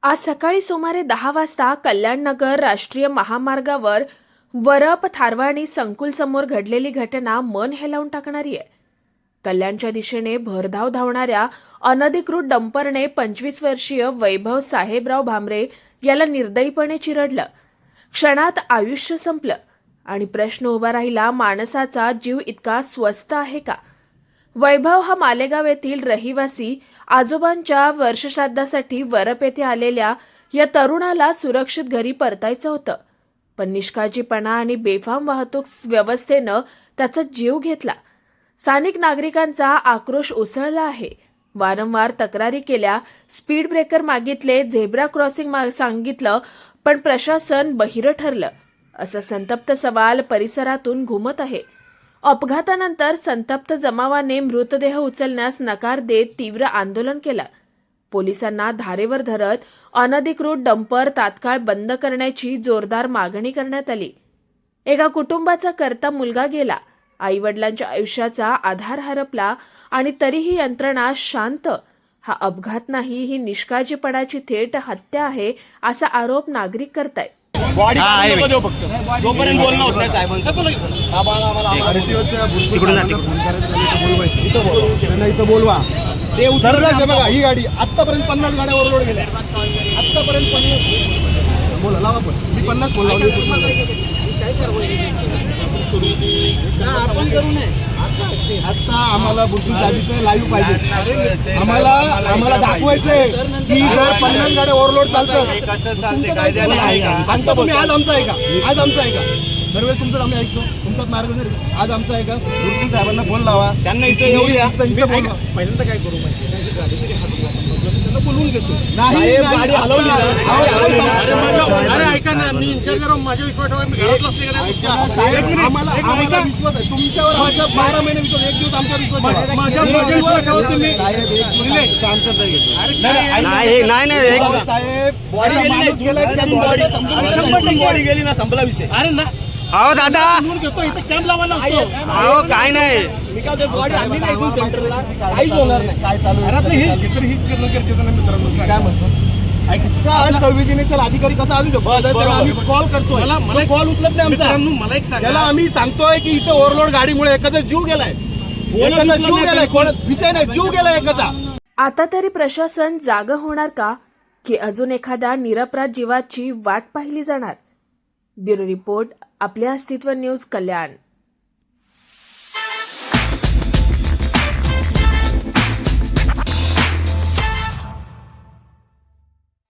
आज सकाळी सुमारे 10 वाजता कल्याणनगर राष्ट्रीय महामार्गावर वरप थारवाणी संकुल समोर घडलेली घटना मन हेलावून टाकणारी आहे. कल्याणच्या दिशेने भरधाव धावणाऱ्या अनधिकृत डंपरने 25 वर्षीय वैभव साहेबराव भामरे याला निर्दयीपणे चिरडलं. क्षणात आयुष्य संपलं आणि प्रश्न उभा राहिला, माणसाचा जीव इतका स्वस्त आहे का? वैभव हा मालेगाव येथील रहिवासी. आजोबांच्या वर्षश्राद्धासाठी वरप येथे आलेल्या या तरुणाला सुरक्षित घरी परतायचं होतं, पण निष्काळजीपणा आणि बेफाम वाहतूक व्यवस्थेनं त्याचा जीव घेतला. स्थानिक नागरिकांचा आक्रोश उसळला आहे. वारंवार तक्रारी केल्या, स्पीड ब्रेकर मागितले, झेब्रा क्रॉसिंग सांगितलं, पण प्रशासन बहिरं ठरलं, असा संतप्त सवाल परिसरातून घुमत आहे. अपघातानंतर संतप्त जमावाने मृतदेह उचलण्यास नकार देत तीव्र आंदोलन केलं. पोलिसांना धारेवर धरत अनधिकृत डंपर तात्काळ बंद करण्याची जोरदार मागणी करण्यात आली. एका कुटुंबाचा करता मुलगा गेला, आईवडिलांच्या आयुष्याचा आधार हरपला आणि तरीही यंत्रणा शांत. हा अपघात नाही, ही निष्काळजीपणाची थेट हत्या आहे, असा आरोप नागरिक करतायत. जोपर्यंत बोलणं होत नाही साहेबांचं इथं बोलवा. ते उतरलं बघा. ही गाडी आतापर्यंत 50 गाड्या ओव्हरलोड गेल्या. आतापर्यंत 50 बोला लावा. पण मी 50 बोलला. काय आपण करू नये. आता आम्हाला बुलबुल साहेबांचं लाईव्ह पाहिजे. आम्हाला दाखवायचंय की जर 50 गाड्या ओव्हरलोड चालतं कसं चालते कायद्याने आहे का? तुम्ही आज आमचं आहे का? आज आमचं आहे का? दरवेळेस तुमचं आम्ही ऐकतो, तुमचाच मार्ग जर आज आमचं आहे का? बुलबुल साहेबांना फोन लावा, त्यांना इथं येऊया. पहिल्यांदा काय करू माहिती, बोलवून घेतो. नाही गाडी हलवली. अरे ऐका ना, मी इन्चार्ज माझ्या विश्वास मी घरात असले का? आम्हाला विश्वास आहे तुमच्यावर. 12 महिने विश्वास, एक दिवस आमचा विश्वास. माझ्या विश्वास ठेवा तुम्ही. साहेब शांतता घेतो. नाही साहेब, बॉडी गेली ना, संपला विषय. अरे ना अहो दादा घेतो इथं कॅम्प लावायला. अहो काय नाही, मी काय बॉडी आम्ही नाही देऊ सेंटरला, काहीच होणार नाही. काय चालू आहे हे चित्रहित करणं गरजेचं नाही मित्रांनो. काय म्हणतो ऐका, आज संवेदनेचा अधिकारी कसा आलो शकतो? आम्ही कॉल करतोय, मला कॉल उचलत नाही आमचा. मला एक सांगा, त्याला आम्ही सांगतोय की इथं ओव्हरलोड गाडीमुळे एकाचा जीव गेलाय. एकाचा जीव गेलाय, कोण विषय नाही, जीव गेलाय एकाचा. आता तरी प्रशासन जागं होणार का, की अजून एखाद्या निरपराध जीवाची वाट पाहिली जाणार? ब्युरो रिपोर्ट, आपले अस्तित्व न्यूज, कल्याण.